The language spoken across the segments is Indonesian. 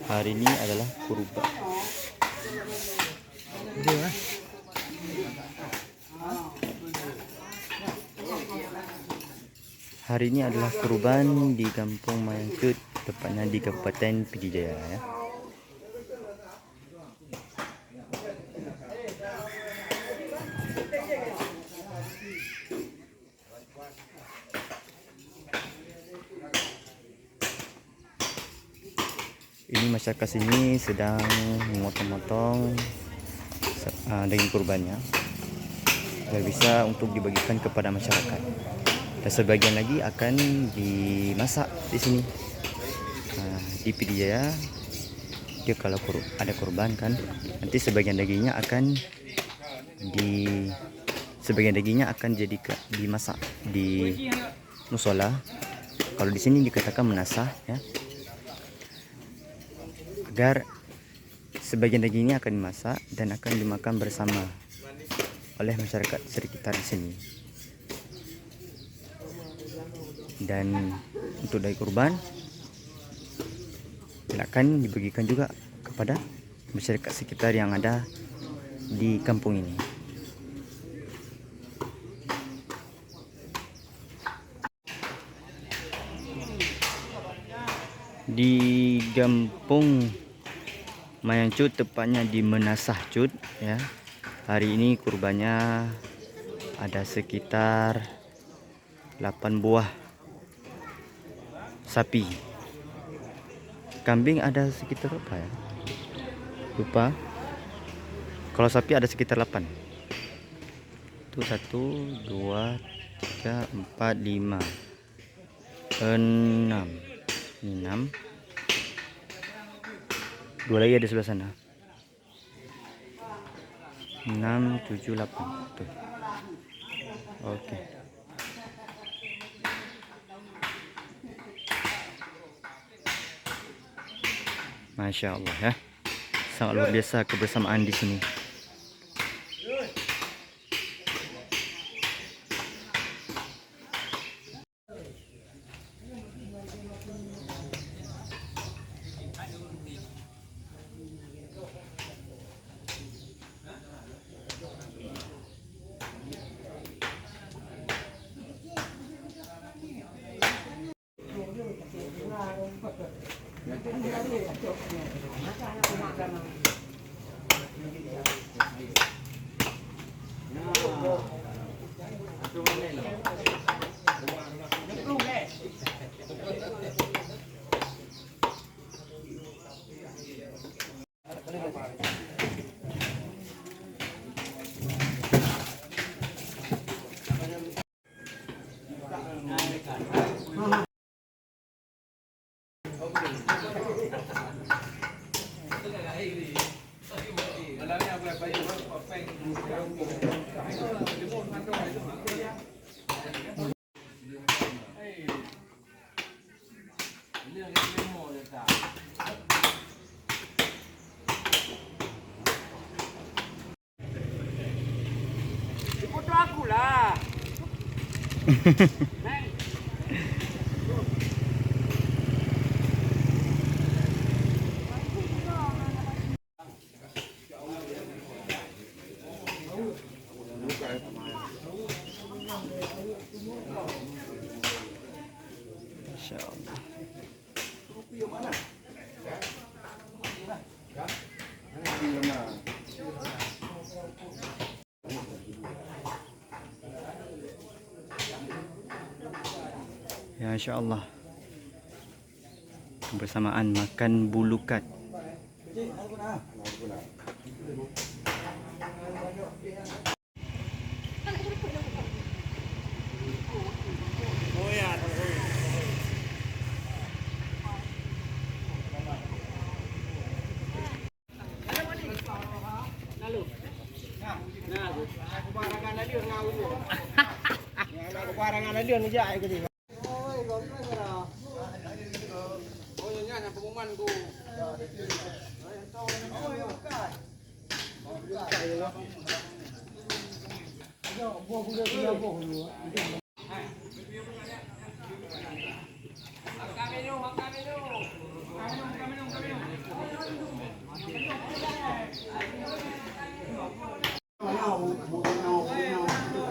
Hari ini adalah kurban. Hari ini adalah kurban di Kampung Mayangcut, tepatnya di Kabupaten Pidijaya ya. Ini masyarakat sini sedang memotong-motong daging kurbannya agar bisa untuk dibagikan kepada masyarakat. Dan sebagian lagi akan dimasak di sini. Di Pidijaya dia kalau ada kurban kan, nanti sebagian dagingnya akan dimasak di musola. Kalau di sini dikatakan menasah ya. Agar sebagian dagingnya akan dimasak dan akan dimakan bersama oleh masyarakat sekitar di sini. Dan untuk daging kurban akan dibagikan juga kepada masyarakat sekitar yang ada di kampung ini. Di Kampung Mayangcut, tepatnya di Menasah Cut ya. Hari ini kurbannya ada sekitar 8 buah sapi. Kambing ada sekitar berapa ya? Lupa. Kalau sapi ada sekitar 8. Itu 1 2 3 4 5 6. Ini 6. 2 lagi ada sebelah sana. 6 7 8. Tuh. Oke. Masya Allah ya, sangat luar biasa kebersamaan di sini. Foto aku lah. Masya Allah. Ya, Insya Allah kebersamaan makan bulukat.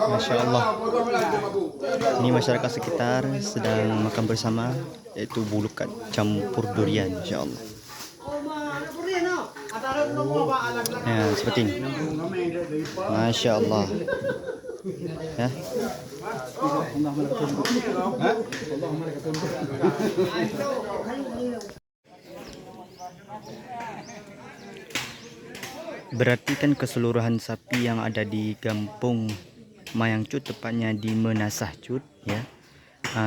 Masya Allah. Ini masyarakat sekitar sedang makan bersama, yaitu bulukan campur durian, Masya Allah. Ya, seperti ini. Masya Allah. Ya. Berarti kan keseluruhan sapi yang ada di kampung Mayangcut, tepatnya di Menasah Cut, ya.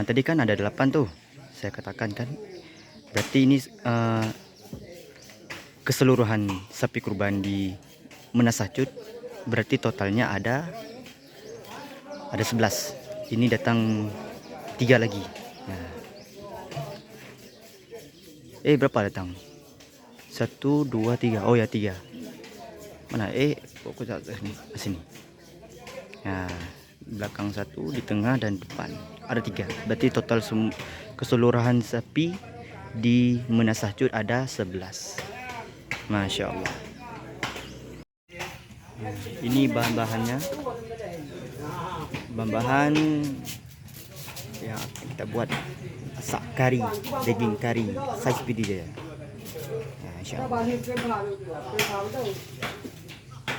Tadi kan ada 8 tuh, saya katakan kan. Berarti ini keseluruhan sapi kurban di Menasah Cut, berarti totalnya ada 11. Ini datang 3 lagi. Nah. Berapa datang? 1, 2, 3. Oh ya, 3. Mana kok sini. Nah, belakang 1, di tengah dan depan ada 3. Berarti total keseluruhan sapi di Menasah Cut ada 11. Masya Allah. Nah, ini bahan-bahannya. Bahan-bahan yang kita buat masak kari, daging kari saiz PDJ. Nah, Insya Allah.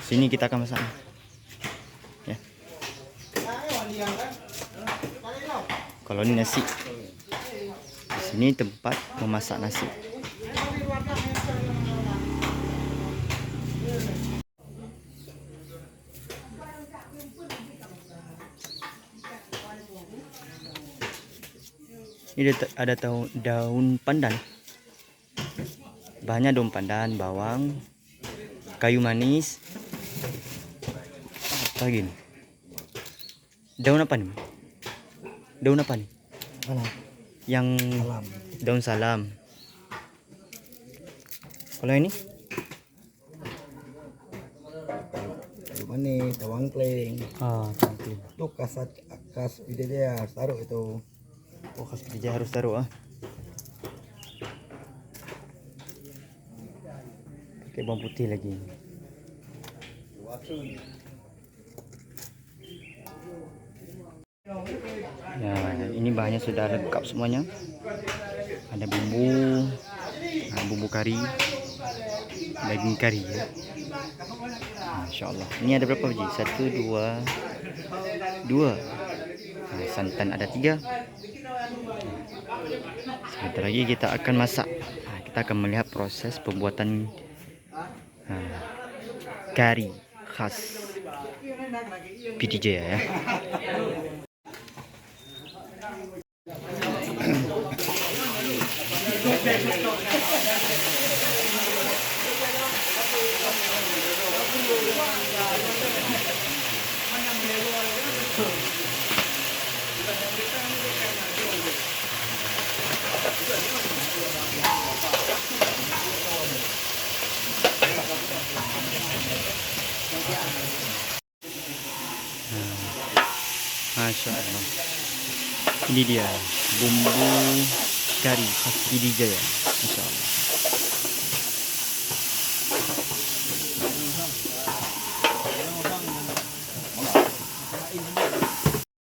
Sini kita akan masak. Ya. Kalau ini nasi, di sini tempat memasak nasi. Ini ada daun pandan. Bahannya daun pandan, bawang, kayu manis. Apa lagi nih? Daun apa nih? Daun apa nih? Mana? Yang Salam. daun salam. Kalau ini? Kayu manis, bawang kleng. Cantik. Itu khas dia harus taruh itu. Oh, khas PDJ harus taruh Pakai bawang putih lagi. Ya, ini bahannya sudah lengkap semuanya. Ada bumbu, bumbu kari, daging kari ya. Masya Allah. Ini ada berapa biji? 1, 2, 2. Nah, santan ada 3. Sebentar lagi kita akan masak. Kita akan melihat proses pembuatan kari khas PDJ ya. Masya Allah. Ini dia bumbu kari khas PDJ ya. Masya Allah.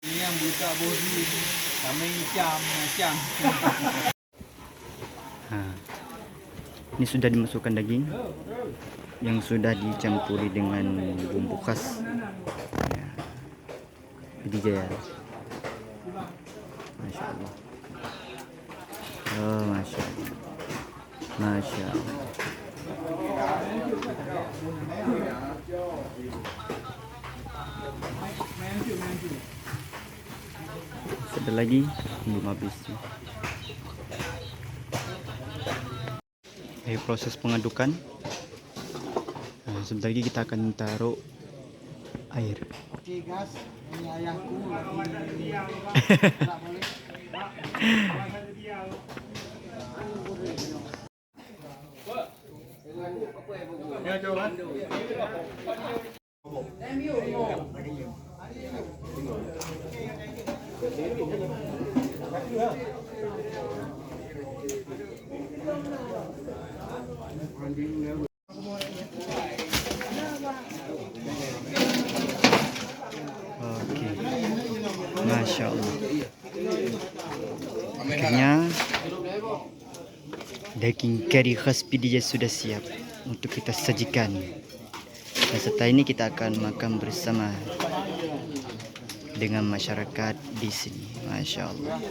Ini yang buka bosi kami macam. Ini sudah dimasukkan daging yang sudah dicampuri dengan bumbu khas ya, PDJ ya. Masya Allah. Oh, Masya Allah. Masya Allah. Ada lagi belum habis. Proses pengadukan. Sebentar lagi kita akan taruh air. Oke guys, ini ayahku lagi. Daging kari khas PDJ sudah siap untuk kita sajikan. Dan setelah ini kita akan makan bersama dengan masyarakat di sini. Masya Allah.